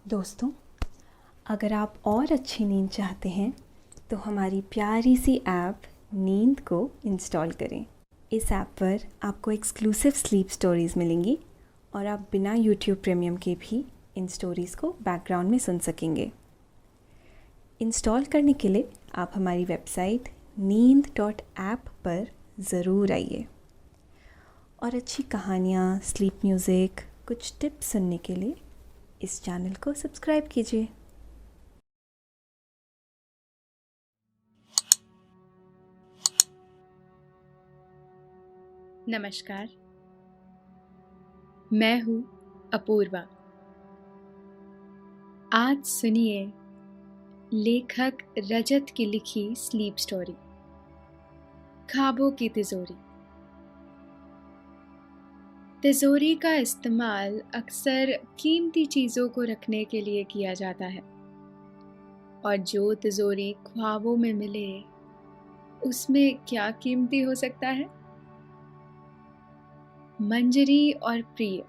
दोस्तों, अगर आप और अच्छी नींद चाहते हैं तो हमारी प्यारी सी ऐप नींद को इंस्टॉल करें। इस ऐप पर आपको एक्सक्लूसिव स्लीप स्टोरीज़ मिलेंगी और आप बिना यूट्यूब प्रीमियम के भी इन स्टोरीज़ को बैकग्राउंड में सुन सकेंगे। इंस्टॉल करने के लिए आप हमारी वेबसाइट neend.app पर ज़रूर आइए और अच्छी कहानियाँ, स्लीप म्यूज़िक, कुछ टिप्स सुनने के लिए इस चैनल को सब्सक्राइब कीजिए। नमस्कार, मैं हूँ अपूर्वा। आज सुनिए लेखक रजत की लिखी स्लीप स्टोरी, ख्वाबों की तिजोरी। तिजोरी का इस्तेमाल अक्सर कीमती चीज़ों को रखने के लिए किया जाता है, और जो तिजोरी ख्वाबों में मिले उसमें क्या कीमती हो सकता है? मंजरी और प्रिय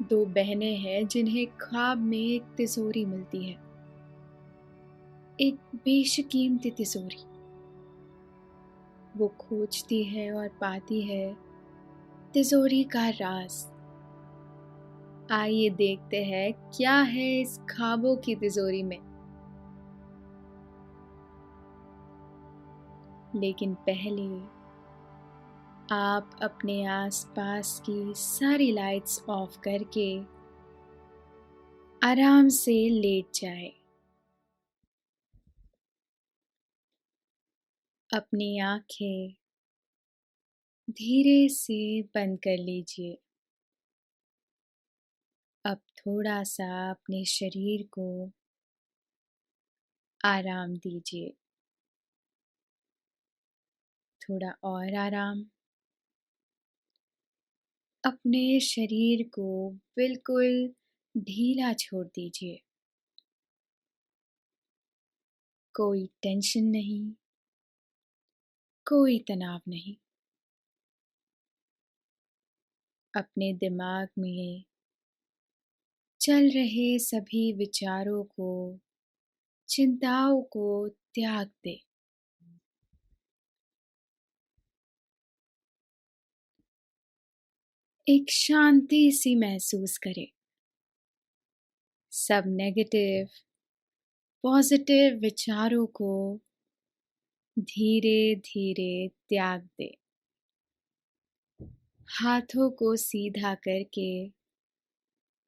दो बहनें हैं जिन्हें ख्वाब में एक तिजोरी मिलती है, एक बेशकीमती तिजोरी। वो खोजती है और पाती है तिजोरी का राज। आइए देखते हैं क्या है इस ख्वाबों की तिजोरी में। लेकिन पहले आप अपने आसपास की सारी लाइट्स ऑफ करके आराम से लेट जाए। अपनी आंखें धीरे से बंद कर लीजिए। अब थोड़ा सा अपने शरीर को आराम दीजिए, थोड़ा और आराम। अपने शरीर को बिल्कुल ढीला छोड़ दीजिए। कोई टेंशन नहीं, कोई तनाव नहीं। अपने दिमाग में चल रहे सभी विचारों को, चिंताओं को त्याग दे। एक शांति सी महसूस करें। सब नेगेटिव, पॉजिटिव विचारों को धीरे धीरे त्याग दे। हाथों को सीधा करके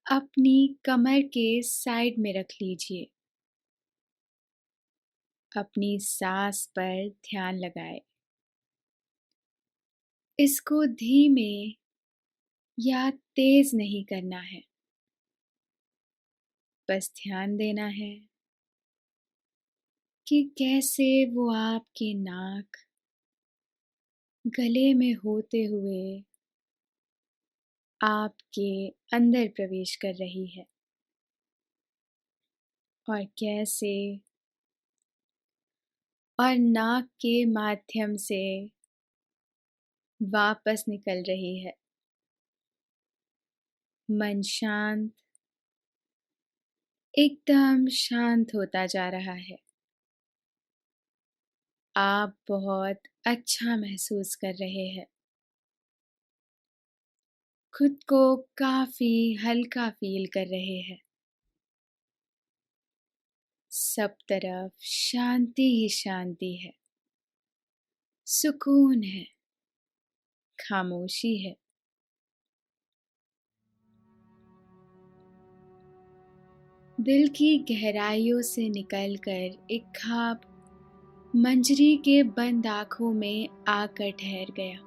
अपनी कमर के साइड में रख लीजिए। अपनी सांस पर ध्यान लगाए। इसको धीमे या तेज नहीं करना है, बस ध्यान देना है कि कैसे वो आपके नाक, गले में होते हुए आपके अंदर प्रवेश कर रही है, और कैसे और नाक के माध्यम से वापस निकल रही है। मन शांत, एकदम शांत होता जा रहा है। आप बहुत अच्छा महसूस कर रहे हैं। खुद को काफी हल्का फील कर रहे हैं। सब तरफ शांति ही शांति है, सुकून है, खामोशी है। दिल की गहराइयों से निकलकर एक ख्वाब मंजरी के बंद आंखों में आकर ठहर गया।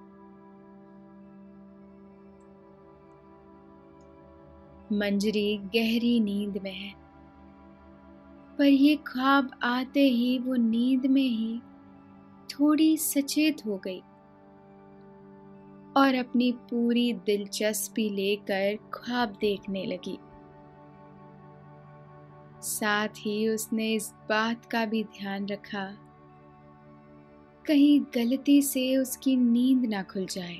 मंजरी गहरी नींद में है, पर ये ख्वाब आते ही वो नींद में ही थोड़ी सचेत हो गई और अपनी पूरी दिलचस्पी लेकर ख्वाब देखने लगी। साथ ही उसने इस बात का भी ध्यान रखा कहीं गलती से उसकी नींद ना खुल जाए,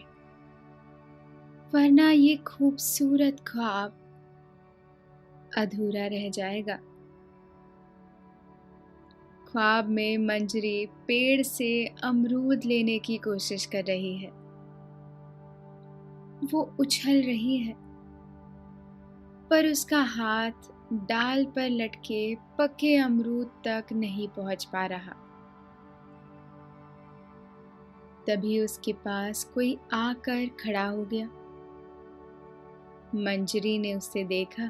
वरना ये खूबसूरत ख्वाब अधूरा रह जाएगा। ख्वाब में मंजरी पेड़ से अमरूद लेने की कोशिश कर रही है। वो उछल रही है, पर उसका हाथ डाल पर लटके पके अमरूद तक नहीं पहुंच पा रहा। तभी उसके पास कोई आकर खड़ा हो गया। मंजरी ने उसे देखा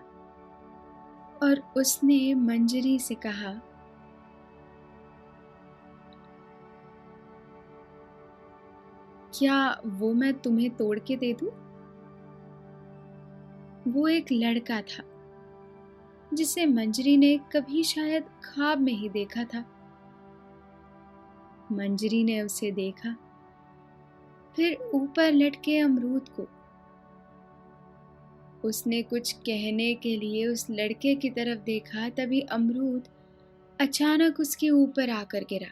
और उसने मंजरी से कहा, क्या वो मैं तुम्हें तोड़ के दे दूं? वो एक लड़का था जिसे मंजरी ने कभी शायद ख्वाब में ही देखा था। मंजरी ने उसे देखा, फिर ऊपर लटके अमरूद को। उसने कुछ कहने के लिए उस लड़के की तरफ देखा, तभी अमरूद अचानक उसके ऊपर आकर गिरा।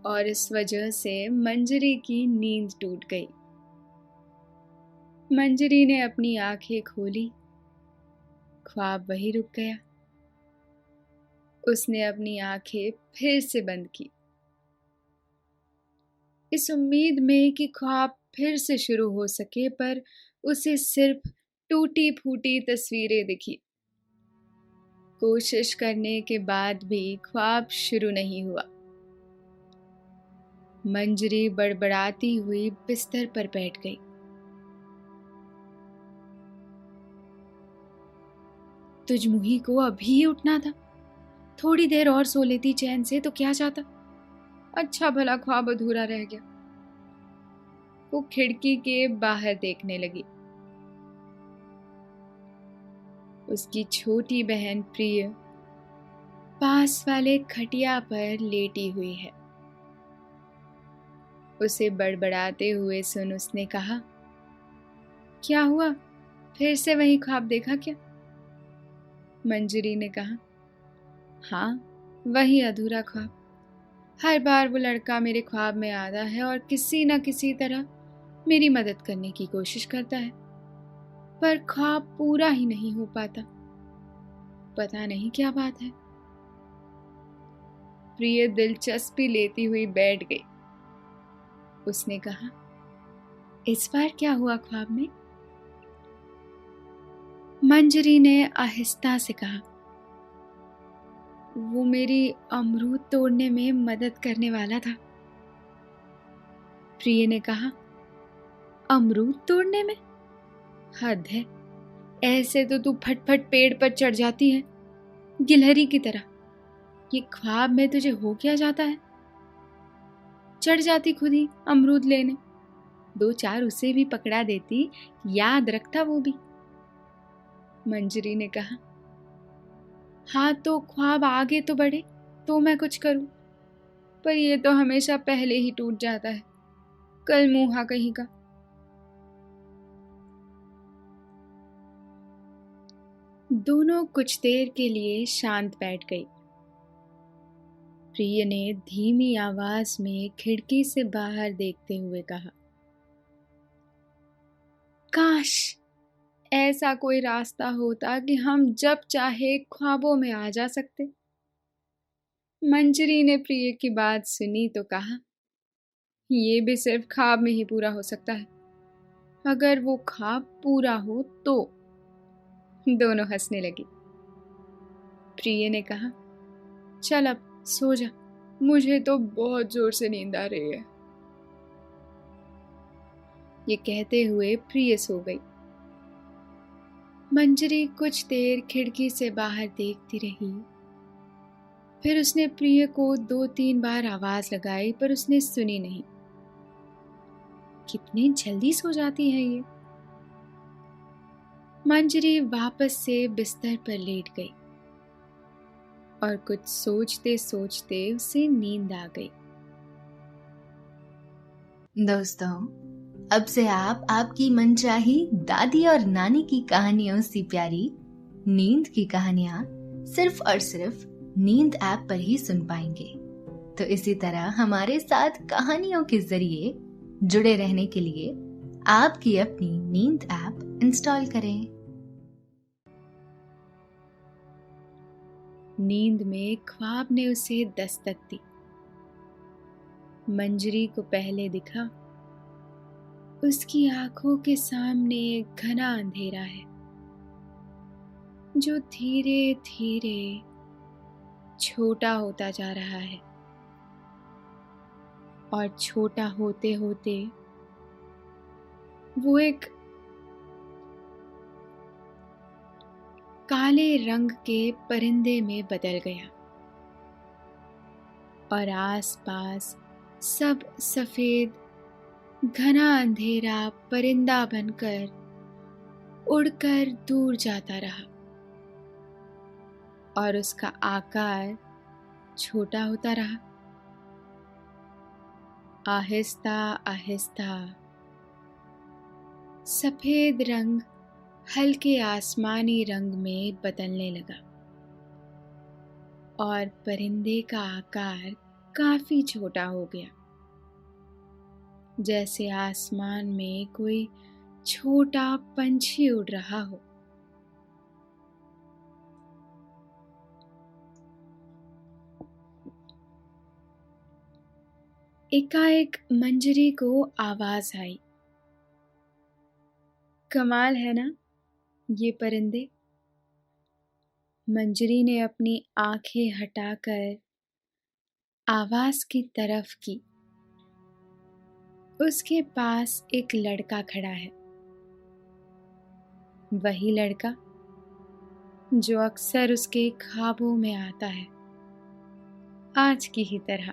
और इस वजह से मंजरी की नींद टूट गई। मंजरी ने अपनी आंखें खोली, ख्वाब वही रुक गया। उसने अपनी आंखें फिर से बंद की, इस उम्मीद में कि ख्वाब फिर से शुरू हो सके, पर उसे सिर्फ टूटी फूटी तस्वीरें दिखी। कोशिश करने के बाद भी ख्वाब शुरू नहीं हुआ। मंजरी बड़बड़ाती हुई बिस्तर पर बैठ गई। तुझमुही को अभी ही उठना था, थोड़ी देर और सो लेती चैन से तो क्या जाता। अच्छा भला ख्वाब अधूरा रह गया। वो खिड़की के बाहर देखने लगी। उसकी छोटी बहन प्रिय पास वाले खटिया पर लेटी हुई है। उसे बड़बड़ाते हुए सुन उसने कहा, क्या हुआ, फिर से वही ख्वाब देखा क्या? मंजरी ने कहा, हाँ, वही अधूरा ख्वाब। हर बार वो लड़का मेरे ख्वाब में आता है और किसी न किसी तरह मेरी मदद करने की कोशिश करता है, पर ख्वाब पूरा ही नहीं हो पाता। पता नहीं क्या बात है। प्रिय दिलचस्पी लेती हुई बैठ गई। उसने कहा, इस बार क्या हुआ ख्वाब में? मंजरी ने आहिस्ता से कहा, वो मेरी अमरूद तोड़ने में मदद करने वाला था। प्रिय ने कहा, अमरूद तोड़ने में? हद है, ऐसे तो तू फटफट पेड़ पर चढ़ जाती है, गिलहरी की तरह। ये ख्वाब में तुझे हो क्या जाता है? चढ़ जाती खुद ही अमरूद लेने, 2-4 उसे भी पकड़ा देती, याद रखता वो भी। मंजरी ने कहा, हाँ तो ख्वाब आगे तो बढ़े तो मैं कुछ करूं, पर ये तो हमेशा पहले ही टूट जाता है, कल मुंहा कहीं का। दोनों कुछ देर के लिए शांत बैठ गई। प्रिय ने धीमी आवाज में खिड़की से बाहर देखते हुए कहा, काश ऐसा कोई रास्ता होता कि हम जब चाहे ख्वाबों में आ जा सकते। मंजरी ने प्रिय की बात सुनी तो कहा, ये भी सिर्फ ख्वाब में ही पूरा हो सकता है। अगर वो ख्वाब पूरा हो तो। दोनों हंसने लगी। प्रिय ने कहा, चल अब सो जा, मुझे तो बहुत जोर से नींद आ रही है। ये कहते हुए प्रिय सो गई। मंजरी कुछ देर खिड़की से बाहर देखती रही। फिर उसने प्रिय को 2-3 बार आवाज लगाई, पर उसने सुनी नहीं। कितनी जल्दी सो जाती है ये। मंजरी वापस से बिस्तर पर लेट गई और कुछ सोचते सोचते उसे नींद आ गई। दोस्तों, अब से आप आपकी मनचाही दादी और नानी की कहानियों से प्यारी नींद की कहानियां सिर्फ और सिर्फ नींद ऐप पर ही सुन पाएंगे। तो इसी तरह हमारे साथ कहानियों के जरिए जुड़े रहने के लिए आपकी अपनी नींद ऐप इंस्टॉल करें। नींद में ख्वाब ने उसे दस्तक दी। मंजरी को पहले दिखा, उसकी आंखों के सामने एक घना अंधेरा है जो धीरे धीरे छोटा होता जा रहा है, और छोटा होते होते वो एक काले रंग के परिंदे में बदल गया, और आसपास सब सफेद घना अंधेरा परिंदा बनकर उड़कर दूर जाता रहा, और उसका आकार छोटा होता रहा। आहिस्ता आहिस्ता सफेद रंग हल्के आसमानी रंग में बदलने लगा, और परिंदे का आकार काफी छोटा हो गया, जैसे आसमान में कोई छोटा पंछी उड़ रहा हो। एकाएक मंजरी को आवाज आई, कमाल है ना ये परिंदे। मंजरी ने अपनी आंखें हटाकर आवाज की तरफ की। उसके पास एक लड़का खड़ा है, वही लड़का जो अक्सर उसके ख्वाबों में आता है, आज की ही तरह।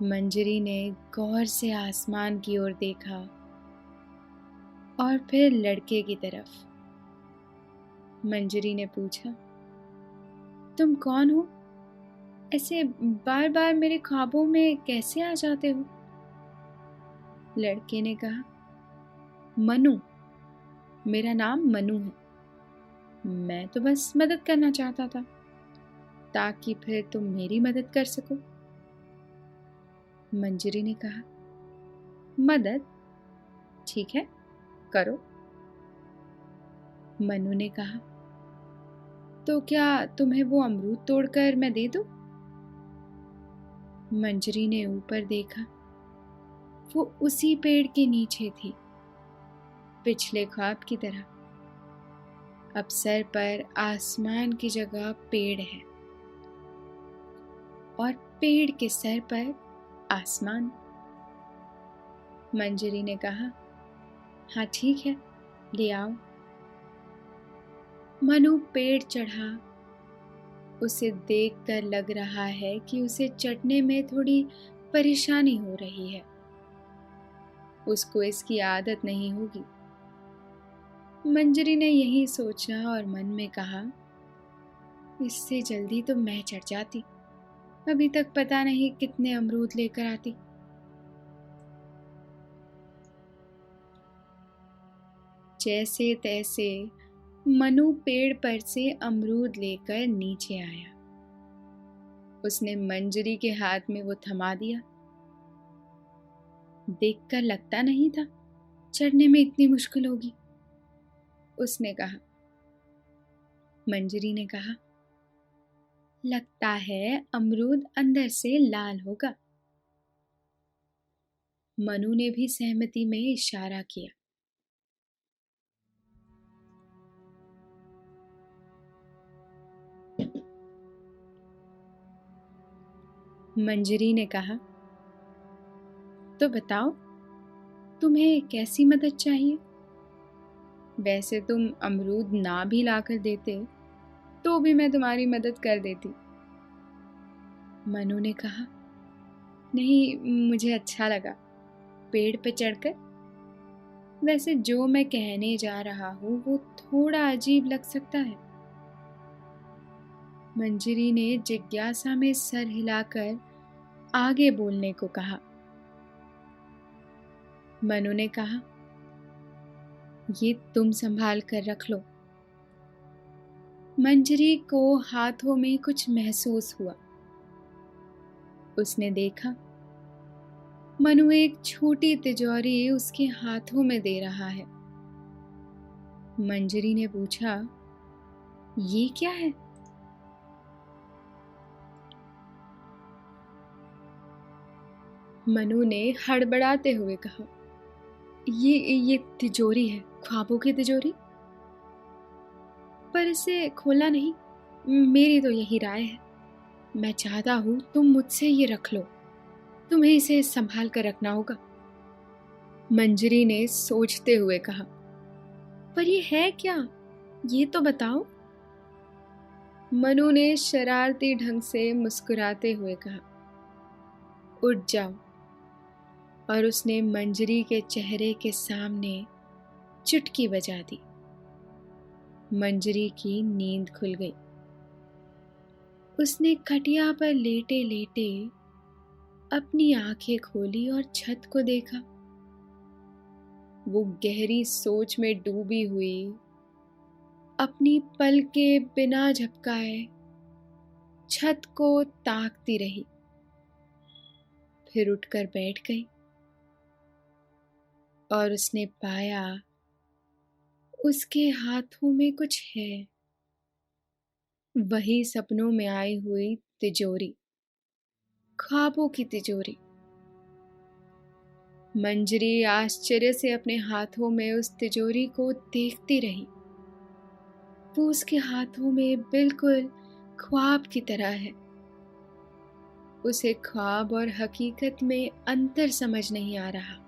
मंजरी ने गौर से आसमान की ओर देखा और फिर लड़के की तरफ। मंजरी ने पूछा, तुम कौन हो? ऐसे बार बार मेरे ख्वाबों में कैसे आ जाते हो? लड़के ने कहा, मनु, मेरा नाम मनु है। मैं तो बस मदद करना चाहता था ताकि फिर तुम मेरी मदद कर सको। मंजरी ने कहा, मदद? ठीक है, करो। मनु ने कहा, तो क्या तुम्हें वो अमरूद तोड़कर मैं दे दूं? मंजरी ने ऊपर देखा, वो उसी पेड़ के नीचे थी, पिछले ख्वाब की तरह। अब सर पर आसमान की जगह पेड़ है, और पेड़ के सर पर आसमान। मंजरी ने कहा, हाँ ठीक है, ले आओ। मनु पेड़ चढ़ा। उसे देखकर लग रहा है कि उसे चढ़ने में थोड़ी परेशानी हो रही है। उसको इसकी आदत नहीं होगी। मंजरी ने यही सोचा और मन में कहा, इससे जल्दी तो मैं चढ़ जाती, अभी तक पता नहीं कितने अमरूद लेकर आती। जैसे तैसे मनु पेड़ पर से अमरूद लेकर नीचे आया। उसने मंजरी के हाथ में वो थमा दिया। देखकर लगता नहीं था चढ़ने में इतनी मुश्किल होगी, उसने कहा। मंजरी ने कहा, लगता है अमरूद अंदर से लाल होगा। मनु ने भी सहमति में इशारा किया। मंजरी ने कहा, तो बताओ तुम्हें कैसी मदद चाहिए? वैसे तुम अमरूद ना भी लाकर देते तो भी मैं तुम्हारी मदद कर देती। मनु ने कहा, नहीं, मुझे अच्छा लगा पेड़ पे चढ़कर। वैसे जो मैं कहने जा रहा हूँ वो थोड़ा अजीब लग सकता है। मंजरी ने जिज्ञासा में सर हिलाकर आगे बोलने को कहा। मनु ने कहा, ये तुम संभाल कर रख लो। मंजरी को हाथों में कुछ महसूस हुआ। उसने देखा मनु एक छोटी तिजोरी उसके हाथों में दे रहा है। मंजरी ने पूछा, ये क्या है? मनु ने हड़बड़ाते हुए कहा, ये तिजोरी है, ख्वाबों की तिजोरी। पर इसे खोलना नहीं, मेरी तो यही राय है। मैं चाहता हूं तुम मुझसे ये रख लो, तुम्हें इसे संभाल कर रखना होगा। मंजरी ने सोचते हुए कहा, पर ये है क्या, ये तो बताओ। मनु ने शरारती ढंग से मुस्कुराते हुए कहा, उठ जाओ। और उसने मंजरी के चेहरे के सामने चुटकी बजा दी। मंजरी की नींद खुल गई। उसने खटिया पर लेटे लेटे अपनी आंखें खोली और छत को देखा। वो गहरी सोच में डूबी हुई अपनी पलकें बिना झपकाए छत को ताकती रही। फिर उठकर बैठ गई और उसने पाया उसके हाथों में कुछ है, वही सपनों में आई हुई तिजोरी, ख्वाबों की तिजोरी। मंजरी आश्चर्य से अपने हाथों में उस तिजोरी को देखती रही। वो उसके हाथों में बिल्कुल ख्वाब की तरह है। उसे ख्वाब और हकीकत में अंतर समझ नहीं आ रहा।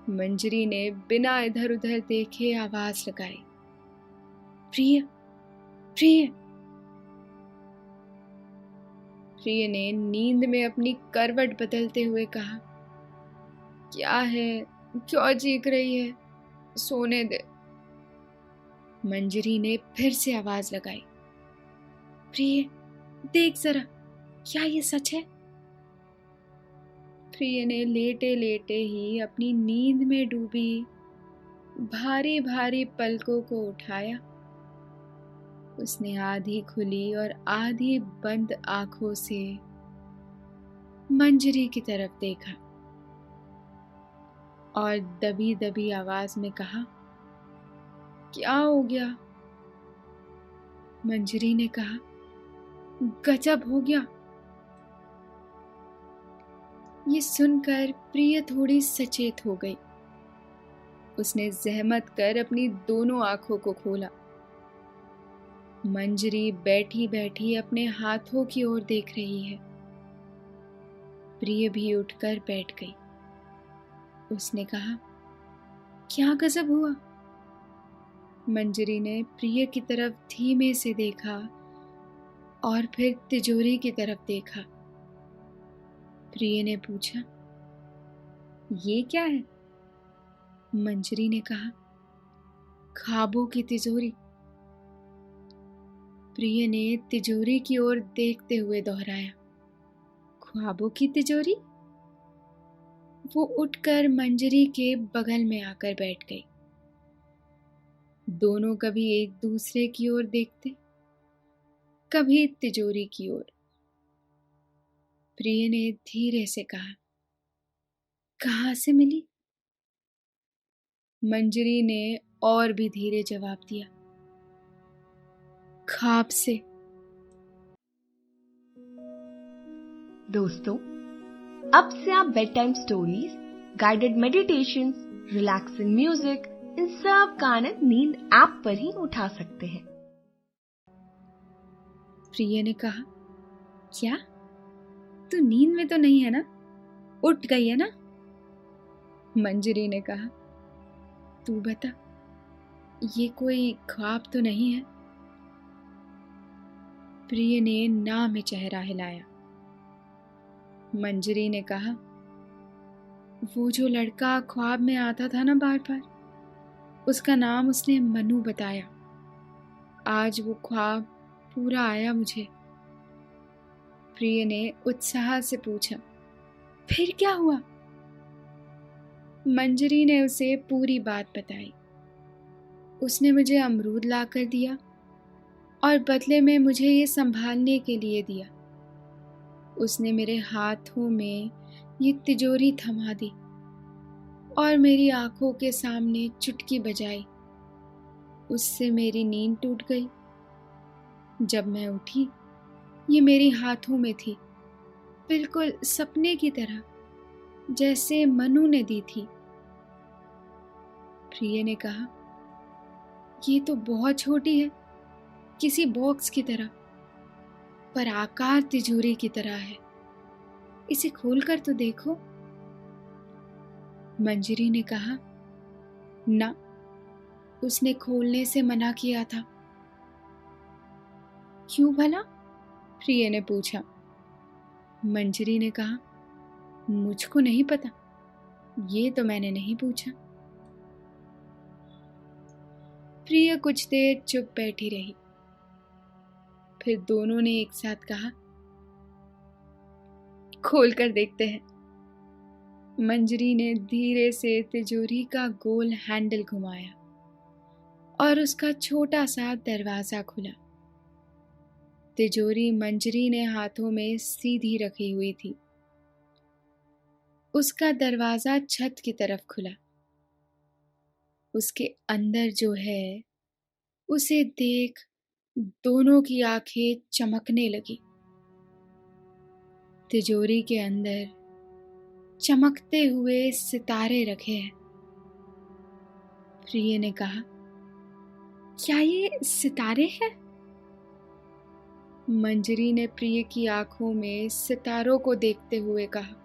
मंजरी ने बिना इधर उधर देखे आवाज लगाई, प्रिय, प्रिय। प्रिय ने नींद में अपनी करवट बदलते हुए कहा, क्या है, क्यों चीख रही है, सोने दे। मंजरी ने फिर से आवाज लगाई, प्रिय, देख जरा, क्या ये सच है? प्रिय ने लेटे लेटे ही अपनी नींद में डूबी भारी भारी पलकों को उठाया। उसने आधी खुली और आधी बंद आंखों से मंजरी की तरफ देखा और दबी दबी आवाज में कहा, क्या हो गया? मंजरी ने कहा, गजब हो गया। ये सुनकर प्रिय थोड़ी सचेत हो गई। उसने जहमत कर अपनी दोनों आंखों को खोला। मंजरी बैठी बैठी अपने हाथों की ओर देख रही है। प्रिय भी उठकर बैठ गई। उसने कहा, क्या गजब हुआ? मंजरी ने प्रिय की तरफ धीमे से देखा और फिर तिजोरी की तरफ देखा। प्रिय ने पूछा, ये क्या है? मंजरी ने कहा, ख्वाबों की तिजोरी। प्रिय ने तिजोरी की ओर देखते हुए दोहराया, ख्वाबों की तिजोरी? वो उठकर मंजरी के बगल में आकर बैठ गई। दोनों कभी एक दूसरे की ओर देखते, कभी तिजोरी की ओर। प्रिय ने धीरे से कहा, कहाँ से मिली? मंजरी ने और भी धीरे जवाब दिया, ख्वाब से। दोस्तों, अब से आप bed time stories, guided meditations, relaxing music, इन सब का आनंद नींद ऐप पर ही उठा सकते हैं। प्रिय ने कहा, क्या तू नींद में तो नहीं है ना? उठ गई है ना? मंजरी ने कहा, तू बता, ये कोई ख्वाब तो नहीं है? प्रिय ने ना में चेहरा हिलाया। मंजरी ने कहा, वो जो लड़का ख्वाब में आता था ना बार बार, उसका नाम उसने मनु बताया। आज वो ख्वाब पूरा आया मुझे। प्रिय ने उत्साह से पूछा, फिर क्या हुआ? मंजरी ने उसे पूरी बात बताई। उसने मुझे अमरूद ला कर दिया और बदले में मुझे ये संभालने के लिए दिया। उसने मेरे हाथों में ये तिजोरी थमा दी और मेरी आंखों के सामने चुटकी बजाई। उससे मेरी नींद टूट गई। जब मैं उठी, ये मेरे हाथों में थी, बिल्कुल सपने की तरह, जैसे मनु ने दी थी। प्रिय ने कहा, ये तो बहुत छोटी है, किसी बॉक्स की तरह, पर आकार तिजोरी की तरह है। इसे खोलकर तो देखो। मंजरी ने कहा, ना, उसने खोलने से मना किया था। क्यों भला? प्रिय ने पूछा। मंजरी ने कहा, मुझको नहीं पता, ये तो मैंने नहीं पूछा। प्रिय कुछ देर चुप बैठी रही। फिर दोनों ने एक साथ कहा, खोल कर देखते हैं। मंजरी ने धीरे से तिजोरी का गोल हैंडल घुमाया और उसका छोटा सा दरवाजा खुला। तिजोरी मंजरी ने हाथों में सीधी रखी हुई थी। उसका दरवाजा छत की तरफ खुला। उसके अंदर जो है, उसे देख दोनों की आंखें चमकने लगी। तिजोरी के अंदर चमकते हुए सितारे रखे हैं। प्रिय ने कहा, क्या ये सितारे हैं? मंजरी ने प्रिय की आंखों में सितारों को देखते हुए कहा,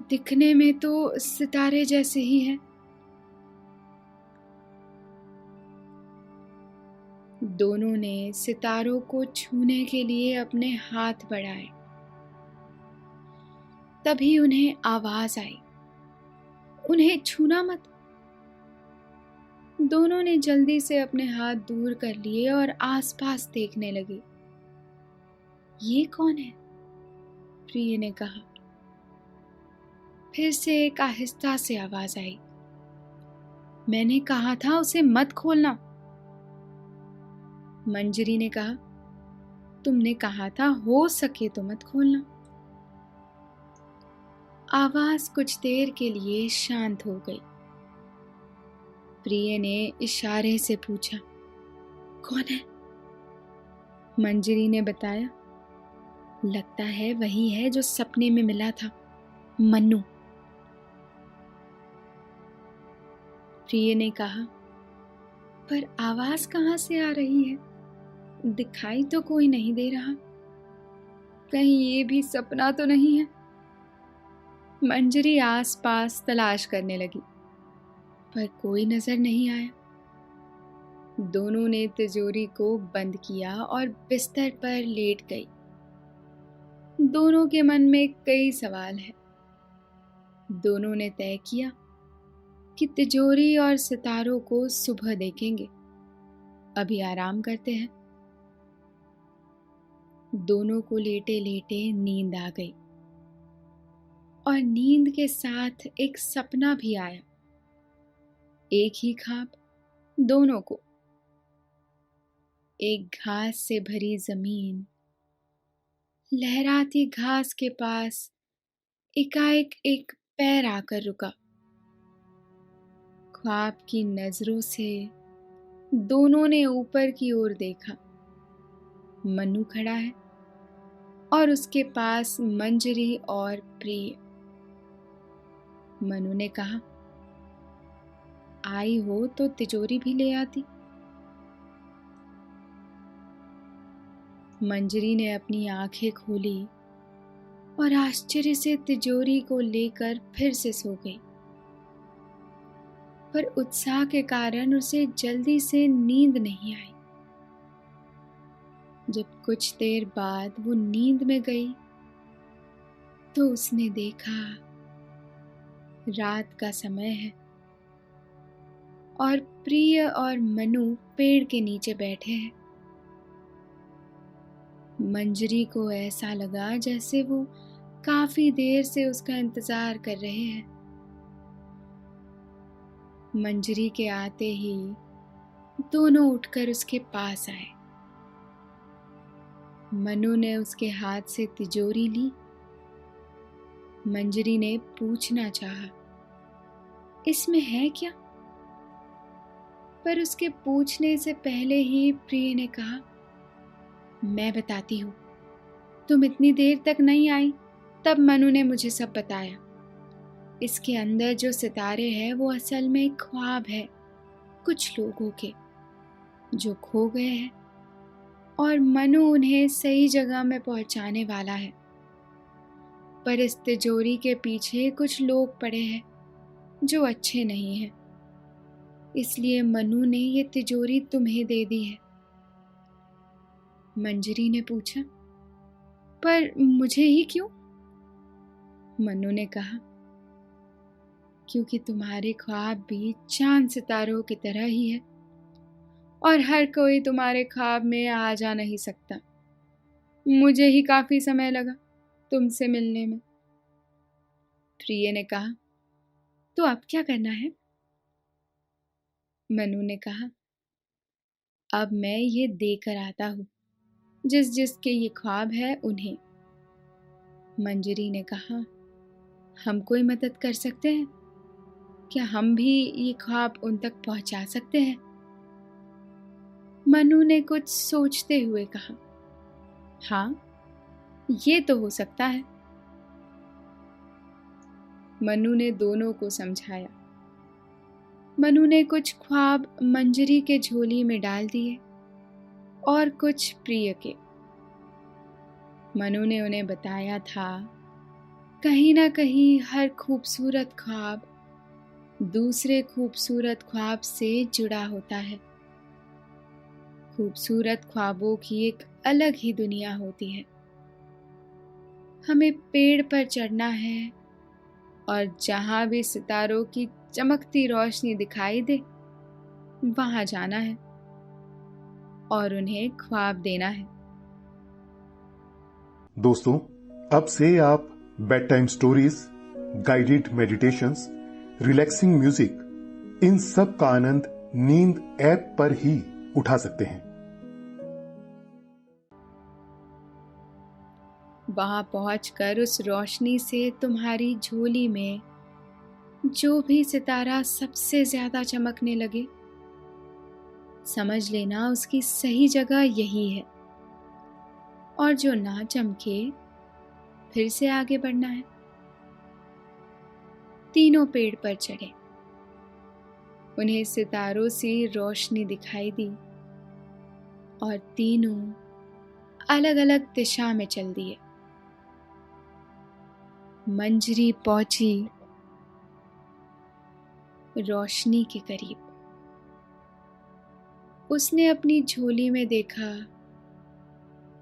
दिखने में तो सितारे जैसे ही हैं। दोनों ने सितारों को छूने के लिए अपने हाथ बढ़ाए। तभी उन्हें आवाज आई, उन्हें छूना मत। दोनों ने जल्दी से अपने हाथ दूर कर लिए और आसपास देखने लगी। ये कौन है? प्रिय ने कहा। फिर से एक आहिस्ता से आवाज आई, मैंने कहा था उसे मत खोलना। मंजरी ने कहा, तुमने कहा था हो सके तो मत खोलना। आवाज कुछ देर के लिए शांत हो गई। प्रिय ने इशारे से पूछा, कौन है? मंजरी ने बताया, लगता है वही है जो सपने में मिला था, मन्नू। प्रिय ने कहा, पर आवाज कहाँ से आ रही है? दिखाई तो कोई नहीं दे रहा। कहीं ये भी सपना तो नहीं है? मंजरी आसपास तलाश करने लगी, पर कोई नजर नहीं आया। दोनों ने तिजोरी को बंद किया और बिस्तर पर लेट गई। दोनों के मन में कई सवाल हैं। दोनों ने तय किया कि तिजोरी और सितारों को सुबह देखेंगे। अभी आराम करते हैं। दोनों को लेटे लेटे नींद आ गई और नींद के साथ एक सपना भी आया। एक ही ख्वाब दोनों को। एक घास से भरी जमीन, लहराती घास के पास एकाएक एक पैर आकर रुका। ख्वाब की नजरों से दोनों ने ऊपर की ओर देखा। मनु खड़ा है और उसके पास मंजरी और प्रिय। मनु ने कहा, आई हो तो तिजोरी भी ले आती। मंजरी ने अपनी आंखें खोली और आश्चर्य से तिजोरी को लेकर फिर से सो गई। पर उत्साह के कारण उसे जल्दी से नींद नहीं आई। जब कुछ देर बाद वो नींद में गई तो उसने देखा रात का समय है और प्रिय और मनु पेड़ के नीचे बैठे हैं। मंजरी को ऐसा लगा जैसे वो काफी देर से उसका इंतजार कर रहे हैं। मंजरी के आते ही दोनों उठकर उसके पास आए। मनु ने उसके हाथ से तिजोरी ली। मंजरी ने पूछना चाहा, इसमें है क्या? पर उसके पूछने से पहले ही प्रिय ने कहा, मैं बताती हूँ, तुम इतनी देर तक नहीं आई। तब मनु ने मुझे सब बताया। इसके अंदर जो सितारे हैं वो असल में एक ख्वाब है कुछ लोगों के जो खो गए हैं, और मनु उन्हें सही जगह में पहुंचाने वाला है। पर इस तिजोरी के पीछे कुछ लोग पड़े हैं जो अच्छे नहीं हैं, इसलिए मनु ने ये तिजोरी तुम्हें दे दी है। मंजरी ने पूछा, पर मुझे ही क्यों? मनु ने कहा, क्योंकि तुम्हारे ख्वाब भी चांद सितारों की तरह ही है, और हर कोई तुम्हारे ख्वाब में आ जा नहीं सकता। मुझे ही काफी समय लगा तुमसे मिलने में। प्रिय ने कहा, तो अब क्या करना है? मनु ने कहा, अब मैं ये देकर आता हूँ जिस जिसके ये ख्वाब है उन्हें। मंजरी ने कहा, हम कोई मदद कर सकते हैं क्या? हम भी ये ख्वाब उन तक पहुंचा सकते हैं? मनु ने कुछ सोचते हुए कहा, हाँ, ये तो हो सकता है। मनु ने दोनों को समझाया। मनु ने कुछ ख्वाब मंजरी के झोली में डाल दिए और कुछ प्रिय के। मनु ने उन्हें बताया था, कहीं ना कहीं हर खूबसूरत ख्वाब दूसरे खूबसूरत ख्वाब से जुड़ा होता है। खूबसूरत ख्वाबों की एक अलग ही दुनिया होती है। हमें पेड़ पर चढ़ना है और जहां भी सितारों की चमकती रोशनी दिखाई दे वहां जाना है और उन्हें ख्वाब देना है। दोस्तों, अब से आप bed time stories, guided meditations, relaxing music, इन सब का आनंद नींद ऐप पर ही उठा सकते हैं। वहां पहुंचकर उस रोशनी से तुम्हारी झोली में जो भी सितारा सबसे ज्यादा चमकने लगे, समझ लेना उसकी सही जगह यही है, और जो ना चमके फिर से आगे बढ़ना है। तीनों पेड़ पर चढ़े। उन्हें सितारों से रोशनी दिखाई दी और तीनों अलग अलग दिशा में चल दिए। मंजरी पहुंची रोशनी के करीब। उसने अपनी झोली में देखा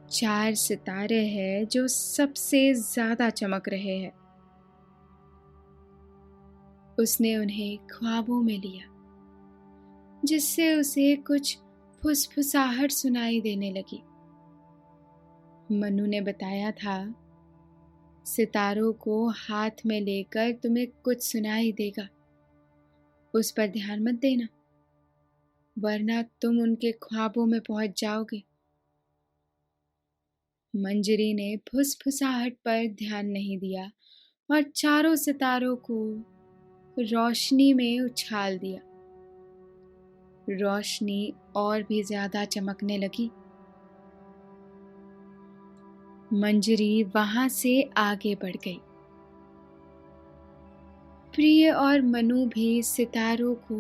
4 सितारे हैं जो सबसे ज्यादा चमक रहे हैं। उसने उन्हें ख्वाबों में लिया, जिससे उसे कुछ फुसफुसाहट सुनाई देने लगी। मनु ने बताया था, सितारों को हाथ में लेकर तुम्हें कुछ सुनाई देगा, उस पर ध्यान मत देना, वरना तुम उनके ख्वाबों में पहुंच जाओगे। मंजरी ने फुसफुसाहट पर ध्यान नहीं दिया और चारों सितारों को रोशनी में उछाल दिया। रोशनी और भी ज्यादा चमकने लगी। मंजरी वहां से आगे बढ़ गई। प्रिय और मनु भी सितारों को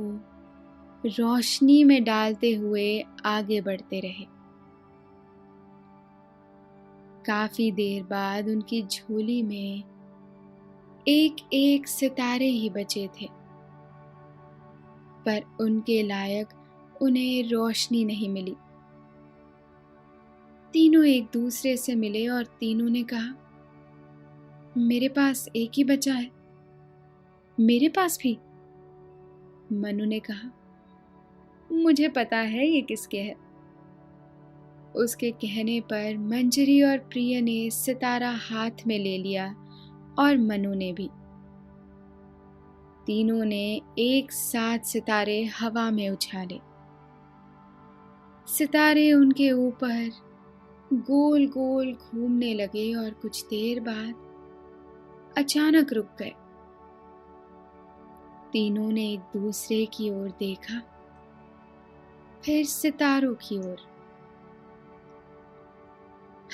रोशनी में डालते हुए आगे बढ़ते रहे। काफी देर बाद उनकी झोली में एक एक सितारे ही बचे थे, पर उनके लायक उन्हें रोशनी नहीं मिली। तीनों एक दूसरे से मिले और तीनों ने कहा, मेरे पास एक ही बचा है। मेरे पास भी? मनु ने कहा, मुझे पता है ये किसके है। उसके कहने पर मंजरी और प्रिय ने सितारा हाथ में ले लिया और मनु ने भी। तीनों ने एक साथ सितारे हवा में उछाले। सितारे उनके ऊपर गोल गोल घूमने लगे और कुछ देर बाद अचानक रुक गए। तीनों ने एक दूसरे की ओर देखा, फिर सितारों की ओर।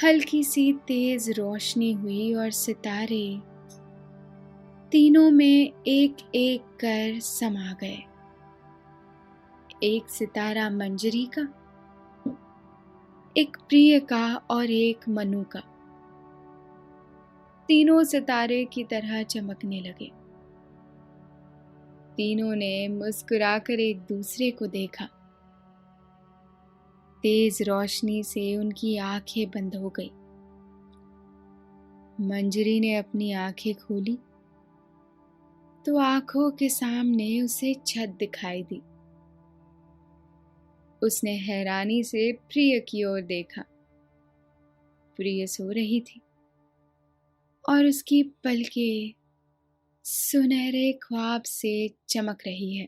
हल्की सी तेज रोशनी हुई और सितारे तीनों में एक एक कर समा गए। एक सितारा मंजरी का, एक प्रिय का और एक मनु का। तीनों सितारे की तरह चमकने लगे। तीनों ने मुस्कुराकर एक दूसरे को देखा। तेज रोशनी से उनकी आंखें बंद हो गई। मंजरी ने अपनी आंखें खोली तो आंखों के सामने उसे छत दिखाई दी। उसने हैरानी से प्रिय की ओर देखा। प्रिय सो रही थी और उसकी पलकें सुनहरे ख्वाब से चमक रही है।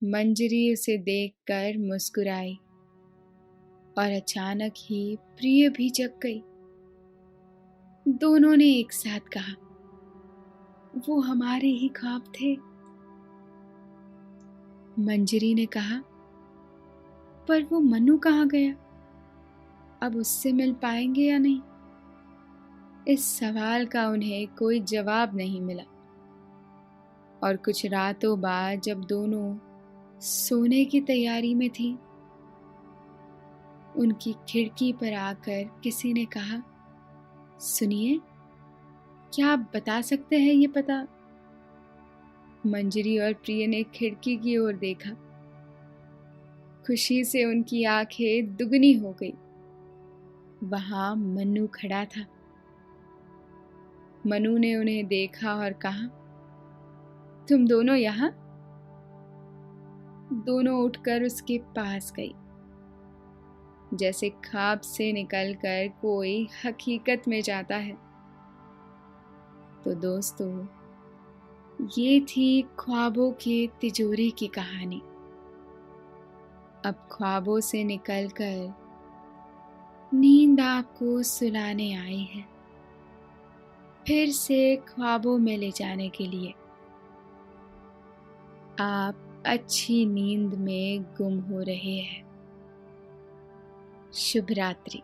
मंजरी उसे देखकर मुस्कुराई और अचानक ही प्रिय भी जग गई। दोनों ने एक साथ कहा, वो हमारे ही ख्वाब थे। मंजरी ने कहा, पर वो मनु कहाँ गया? अब उससे मिल पाएंगे या नहीं? इस सवाल का उन्हें कोई जवाब नहीं मिला। और कुछ रातों बाद जब दोनों सोने की तैयारी में थी, उनकी खिड़की पर आकर किसी ने कहा, सुनिए, क्या आप बता सकते हैं ये पता? मंजरी और प्रिय ने खिड़की की ओर देखा। खुशी से उनकी आंखें दुगनी हो गई। वहां मनु खड़ा था। मनु ने उन्हें देखा और कहा, तुम दोनों यहाँ? दोनों उठकर उसके पास गई। जैसे ख्वाब से निकलकर कोई हकीकत में जाता है। तो दोस्तों, ये थी ख्वाबों के तिजोरी की कहानी। अब ख्वाबों से निकलकर नींद आपको सुलाने आई है, फिर से ख्वाबों में ले जाने के लिए। आप अच्छी नींद में गुम हो रहे हैं। शुभ रात्रि।